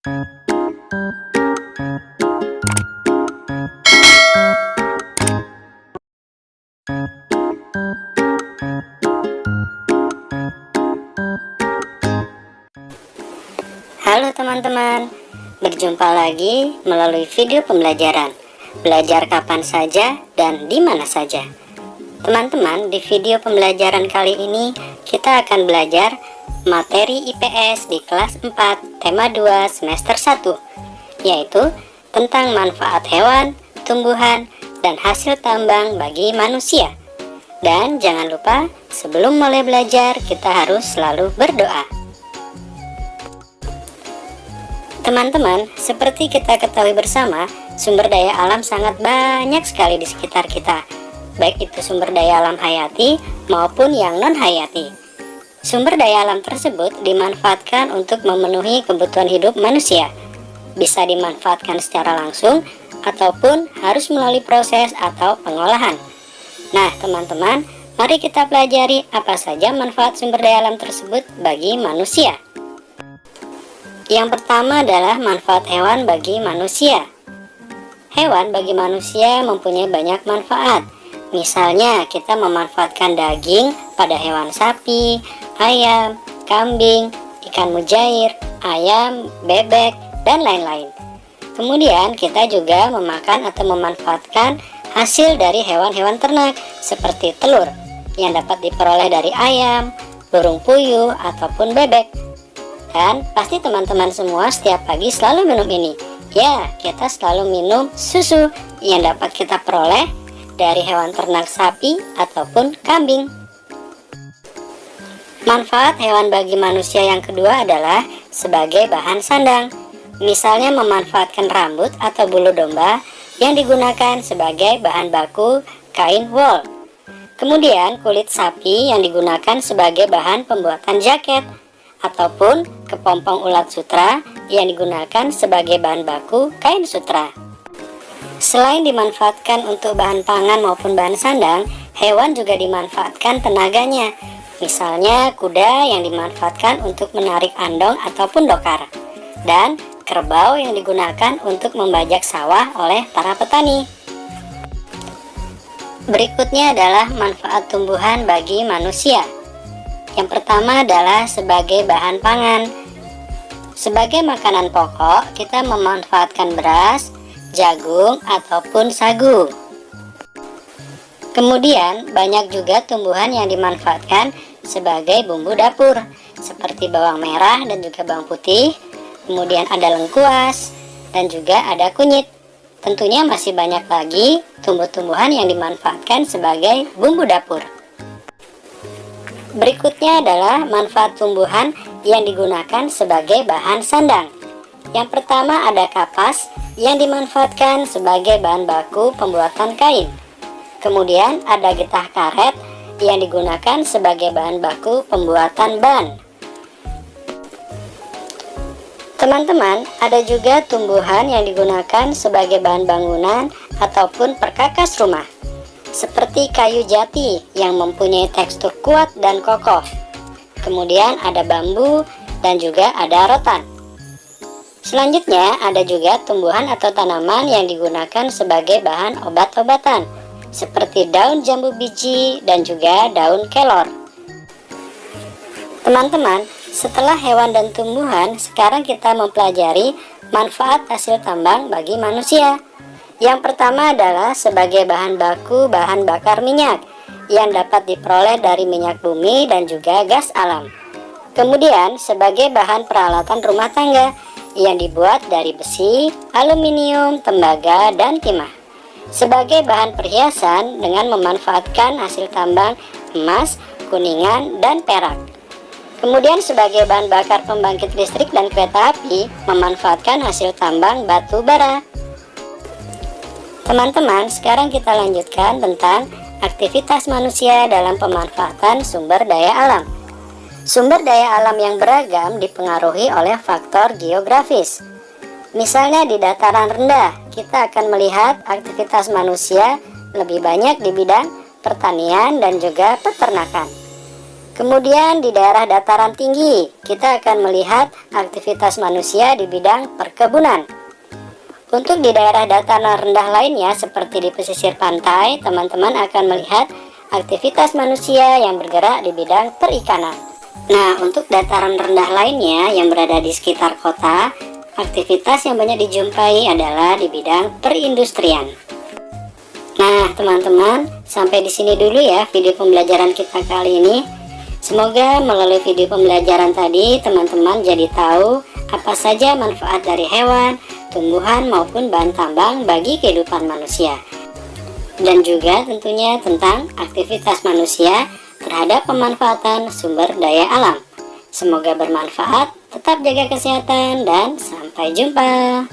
Halo teman-teman, berjumpa lagi melalui video pembelajaran. Belajar kapan saja dan di mana saja. Teman-teman, di video pembelajaran kali ini kita akan belajar materi IPS di kelas 4, tema 2, semester 1, yaitu tentang manfaat hewan, tumbuhan, dan hasil tambang bagi manusia. Dan jangan lupa, sebelum mulai belajar, kita harus selalu berdoa. Teman-teman, seperti kita ketahui bersama, sumber daya alam sangat banyak sekali di sekitar kita, baik itu sumber daya alam hayati maupun yang non-hayati. Sumber daya alam tersebut dimanfaatkan untuk memenuhi kebutuhan hidup manusia. Bisa dimanfaatkan secara langsung ataupun harus melalui proses atau pengolahan. Nah, teman-teman, mari kita pelajari apa saja manfaat sumber daya alam tersebut bagi manusia. Yang pertama adalah manfaat hewan bagi manusia. Hewan bagi manusia mempunyai banyak manfaat. Misalnya, kita memanfaatkan daging pada hewan sapi, ayam, kambing, ikan mujair, ayam, bebek, dan lain-lain. Kemudian, kita juga memakan atau memanfaatkan hasil dari hewan-hewan ternak seperti telur yang dapat diperoleh dari ayam, burung puyuh, ataupun bebek. Dan pasti teman-teman semua setiap pagi selalu minum ini. Ya, kita selalu minum susu yang dapat kita peroleh dari hewan ternak sapi ataupun kambing. Manfaat hewan bagi manusia yang kedua adalah sebagai bahan sandang. Misalnya memanfaatkan rambut atau bulu domba yang digunakan sebagai bahan baku kain wol. Kemudian kulit sapi yang digunakan sebagai bahan pembuatan jaket, ataupun kepompong ulat sutra yang digunakan sebagai bahan baku kain sutra. Selain dimanfaatkan untuk bahan pangan maupun bahan sandang, hewan juga dimanfaatkan tenaganya. Misalnya kuda yang dimanfaatkan untuk menarik andong ataupun dokar, dan kerbau yang digunakan untuk membajak sawah oleh para petani. Berikutnya adalah manfaat tumbuhan bagi manusia. Yang pertama adalah sebagai bahan pangan. Sebagai makanan pokok, kita memanfaatkan beras, jagung, ataupun sagu. Kemudian, banyak juga tumbuhan yang dimanfaatkan sebagai bumbu dapur, seperti bawang merah dan juga bawang putih. Kemudian ada lengkuas, dan juga ada kunyit. Tentunya masih banyak lagi tumbuh-tumbuhan yang dimanfaatkan sebagai bumbu dapur. Berikutnya adalah manfaat tumbuhan yang digunakan sebagai bahan sandang. Yang pertama ada kapas yang dimanfaatkan sebagai bahan baku pembuatan kain. Kemudian ada getah karet yang digunakan sebagai bahan baku pembuatan ban. Teman-teman, ada juga tumbuhan yang digunakan sebagai bahan bangunan ataupun perkakas rumah, seperti kayu jati yang mempunyai tekstur kuat dan kokoh. Kemudian ada bambu dan juga ada rotan. Selanjutnya ada juga tumbuhan atau tanaman yang digunakan sebagai bahan obat-obatan, seperti daun jambu biji dan juga daun kelor. Teman-teman, setelah hewan dan tumbuhan, sekarang kita mempelajari manfaat hasil tambang bagi manusia. Yang pertama adalah sebagai bahan baku bahan bakar minyak yang dapat diperoleh dari minyak bumi dan juga gas alam. Kemudian sebagai bahan peralatan rumah tangga yang dibuat dari besi, aluminium, tembaga, dan timah. Sebagai bahan perhiasan dengan memanfaatkan hasil tambang emas, kuningan, dan perak. Kemudian sebagai bahan bakar pembangkit listrik dan kereta api, memanfaatkan hasil tambang batu bara. Teman-teman, sekarang kita lanjutkan tentang aktivitas manusia dalam pemanfaatan sumber daya alam. Sumber daya alam yang beragam dipengaruhi oleh faktor geografis. Misalnya di dataran rendah, kita akan melihat aktivitas manusia lebih banyak di bidang pertanian dan juga peternakan. Kemudian di daerah dataran tinggi, kita akan melihat aktivitas manusia di bidang perkebunan. Untuk di daerah dataran rendah lainnya seperti di pesisir pantai, teman-teman akan melihat aktivitas manusia yang bergerak di bidang perikanan. Nah, untuk dataran rendah lainnya yang berada di sekitar kota, aktivitas yang banyak dijumpai adalah di bidang perindustrian. Nah, teman-teman, sampai di sini dulu ya video pembelajaran kita kali ini. Semoga melalui video pembelajaran tadi teman-teman jadi tahu apa saja manfaat dari hewan, tumbuhan maupun bahan tambang bagi kehidupan manusia. Dan juga tentunya tentang aktivitas manusia terhadap pemanfaatan sumber daya alam. Semoga bermanfaat, tetap jaga kesehatan dan sampai jumpa.